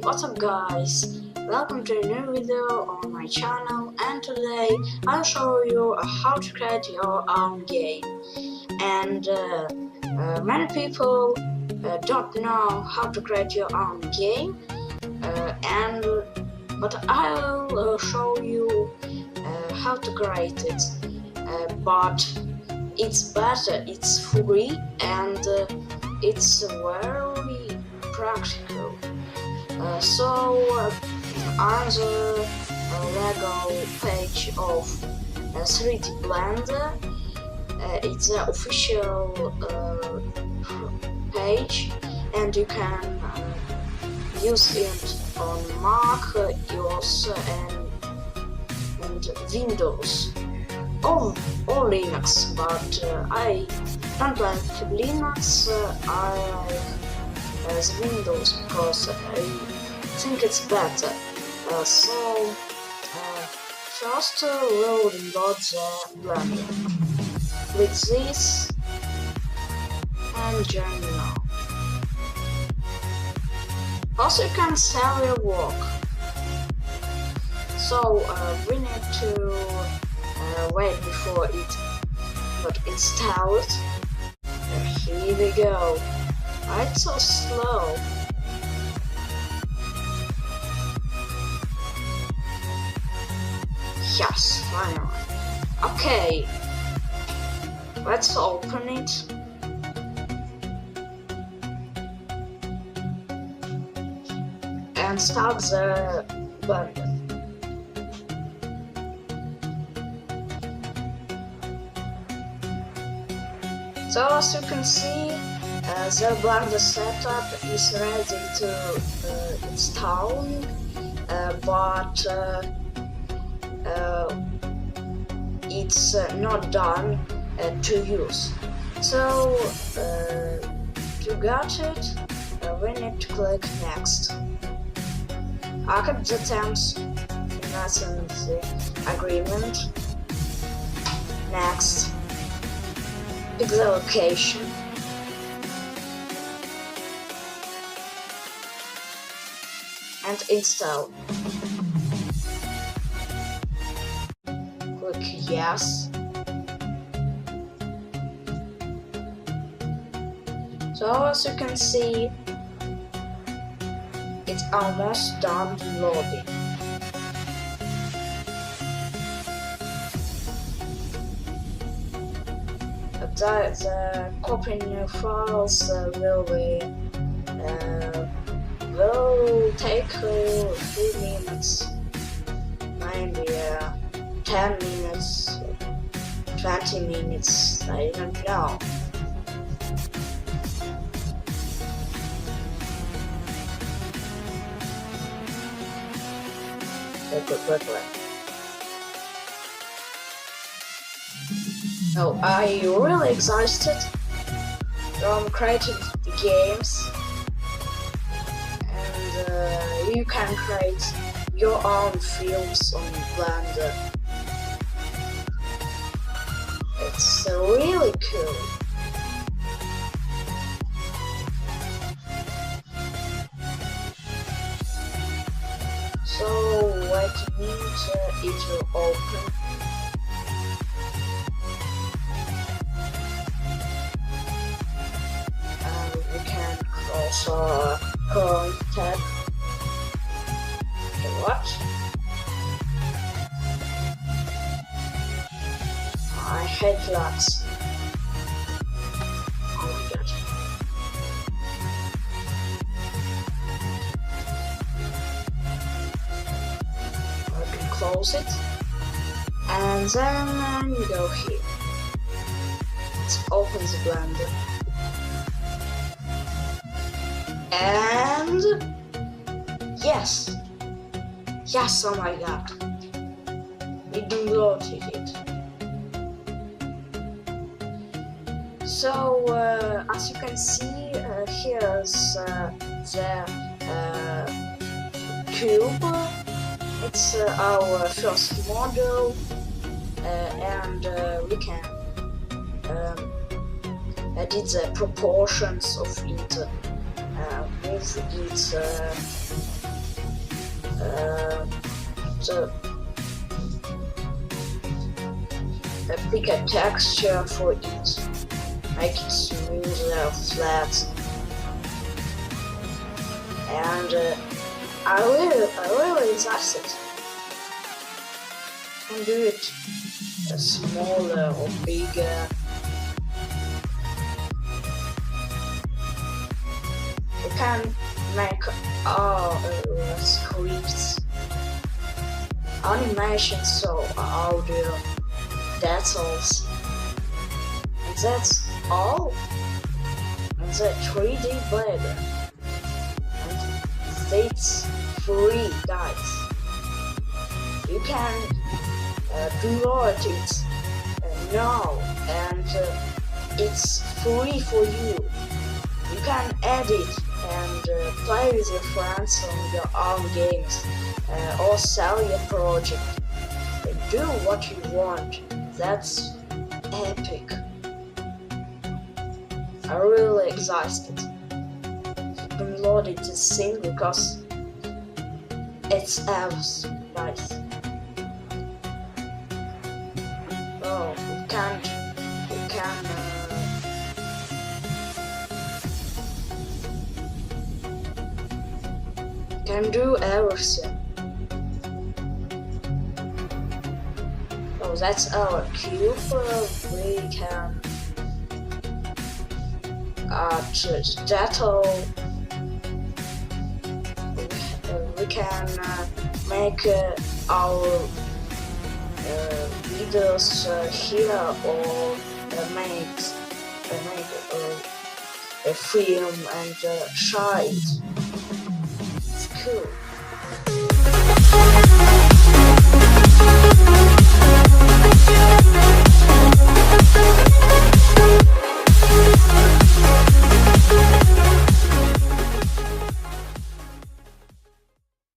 What's up guys, welcome to a new video on my channel, and today I'll show you how to create your own game. And many people don't know how to create your own game, but I'll show you how to create it. But it's better, it's free, and it's very practical. On the Lego page of 3D Blender, it's the official page, and you can use it on Mac, iOS, and Windows, or Linux. But I don't like Linux. I like the Windows because I think it's better. First we'll load the Blender. Click this and join now. Also, you can sell your work. So we need to wait before it got installed. Here we go. It's so slow. Yes, finally. Okay, let's open it. And start the Blender. So as you can see, the Blender setup is ready to installing, but it's not done to use. So to get it, we need to click next. Accept the terms and the agreement. Next. Pick the location. And install. Click yes. So as you can see, it's almost done loading. The copying files will take a few minutes, maybe 10 minutes, 20 minutes, I don't know. Quickly. So I really exhausted from creating the games, and you can create your own films on Blender. It's really cool. So wait a minute, it will open. And we can also contact the what? I hate lags. Oh my god. I can close it. And then you go here. Let's open the Blender. And yes, oh my god, we downloaded it. So as you can see, here's the cube. It's our first model, and we can edit the proportions of it with its the pick a texture for it, make it smoother, flat, and I really excited. You can do it smaller or bigger. You can make scripts, animations, so audio, that's all. And that's all. And the 3D Blender. And it's free, guys. You can download it now, and it's free for you. You can edit and play with your friends on your own games, or sell your project. Do what you want. That's epic. I'm really excited to download it this thing because it's awesome, guys. Oh, you can do everything. Oh, that's our cube. We can we can make our videos here, or make a film and share it. It's cool.